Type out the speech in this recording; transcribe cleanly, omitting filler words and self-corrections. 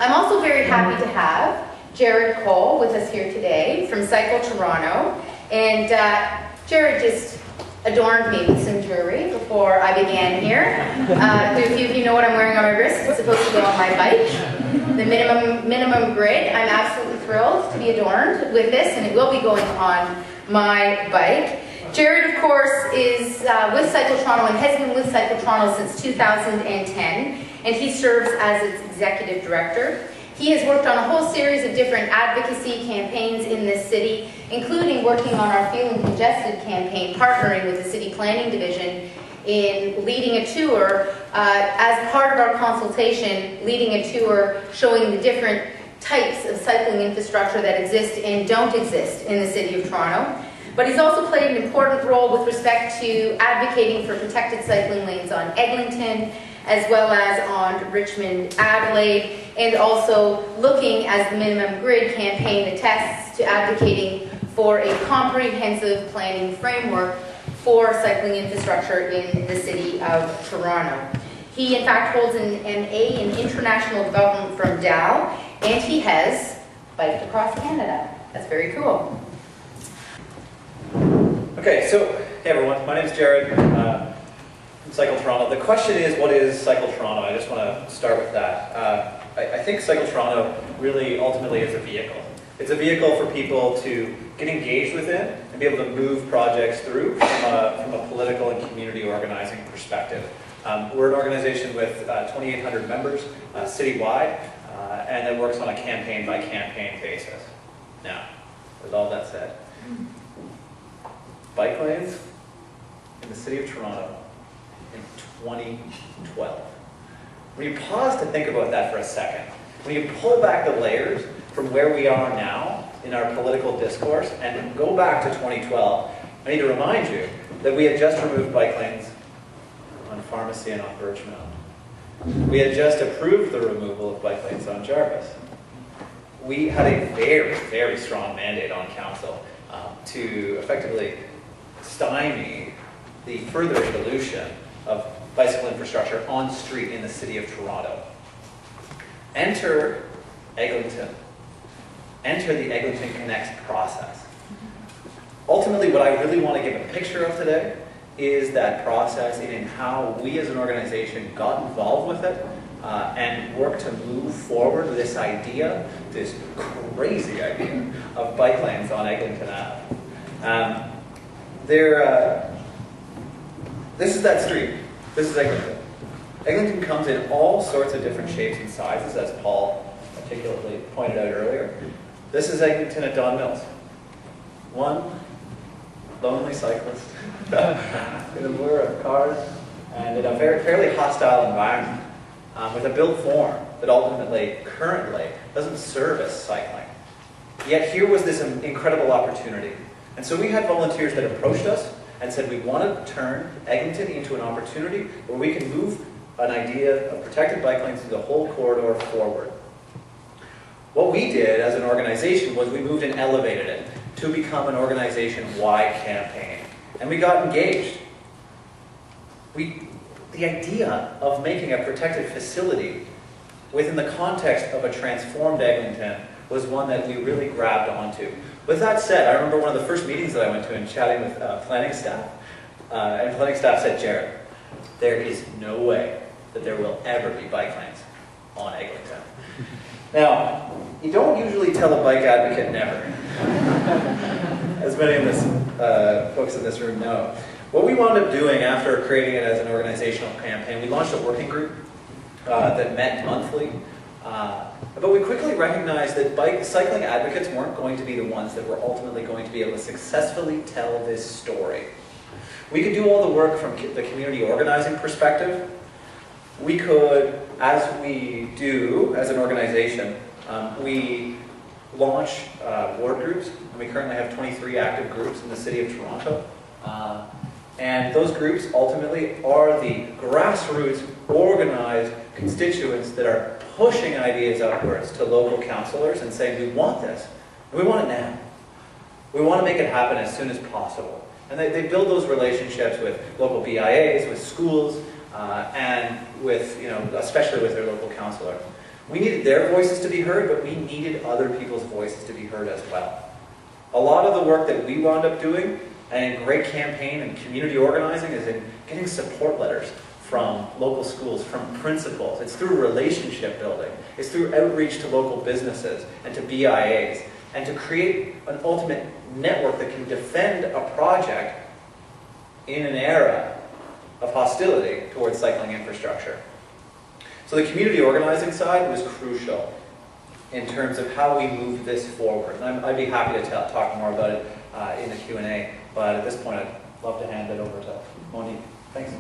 I'm also very happy to have JaredKolb with us here today from Cycle Toronto. And Jared just adorned me with some jewelry before I began here. Do a few of you know what I'm wearing on my wrist? It's supposed to go on my bike. The minimum grid. I'm absolutely thrilled to be adorned with this, and it will be going on my bike. Jared, of course, is with Cycle Toronto and has been with Cycle Toronto since 2010, and he serves as its executive director. He has worked on a whole series of different advocacy campaigns in this city, including working on our Feeling Congested campaign, partnering with the City Planning Division in leading a tour, as part of our consultation, leading a tour showing the different types of cycling infrastructure that exist and don't exist in the City of Toronto. But he's also played an important role with respect to advocating for protected cycling lanes on Eglinton, as well as on Richmond Adelaide, and also looking, as the Minimum Grid campaign attests, to advocating for a comprehensive planning framework for cycling infrastructure in the City of Toronto. He, in fact, holds an MA in International Development from Dow, and he has biked across Canada. That's very cool. Okay, so, hey everyone, my name is Jared from Cycle Toronto. The question is, what is Cycle Toronto? I just want to start with that. I think Cycle Toronto really ultimately is a vehicle. It's a vehicle for people to get engaged within and be able to move projects through from a political and community organizing perspective. We're an organization with 2,800 members citywide, and that works on a campaign-by-campaign basis. Now, with all that said, bike lanes in the City of Toronto in 2012. When you pause to think about that for a second, when you pull back the layers from where we are now in our political discourse and go back to 2012, I need to remind you that we had just removed bike lanes on Pharmacy and on Birchmount. We had just approved the removal of bike lanes on Jarvis. We had a very, very strong mandate on council to effectively stymie the further evolution of bicycle infrastructure on street in the City of Toronto. Enter Eglinton. Enter the Eglinton Connects process. Ultimately, what I really want to give a picture of today is that process in how we as an organization got involved with it and worked to move forward this idea, this crazy idea of bike lanes on Eglinton Ave. This is that street. This is Eglinton. Eglinton comes in all sorts of different shapes and sizes, as Paul articulately pointed out earlier. This is Eglinton at Don Mills. One lonely cyclist in a blur of cars and in a fairly hostile environment with a built form that ultimately, currently, doesn't service cycling. Yet here was this incredible opportunity. And so we had volunteers that approached us and said we want to turn Eglinton into an opportunity where we can move an idea of protected bike lanes through the whole corridor forward. What we did as an organization was we moved and elevated it to become an organization-wide campaign. And we got engaged. The idea of making a protected facility within the context of a transformed Eglinton was one that we really grabbed onto. With that said, I remember one of the first meetings that I went to and chatting with planning staff. And planning staff said, Jared, there is no way that there will ever be bike lanes on Eglinton. Now, you don't usually tell a bike advocate never, as many of us folks in this room know. What we wound up doing after creating it as an organizational campaign, we launched a working group that met monthly. But we quickly recognized that cycling advocates weren't going to be the ones that were ultimately going to be able to successfully tell this story. We could do all the work from the community organizing perspective. We could, as we do as an organization, we launch ward groups, and we currently have 23 active groups in the City of Toronto. And those groups ultimately are the grassroots, organized constituents that are pushing ideas upwards to local councillors and saying, we want this, and we want it now. We want to make it happen as soon as possible. And they build those relationships with local BIAs, with schools, and with, especially with their local councillor. We needed their voices to be heard, but we needed other people's voices to be heard as well. A lot of the work that we wound up doing, and in great campaign and community organizing, is in getting support letters from local schools, from principals. It's through relationship building. It's through outreach to local businesses and to BIAs, and to create an ultimate network that can defend a project in an era of hostility towards cycling infrastructure. So the community organizing side was crucial in terms of how we moved this forward. And I'd be happy to talk more about it in the Q&A, but at this point I'd love to hand it over to Monique. Thanks.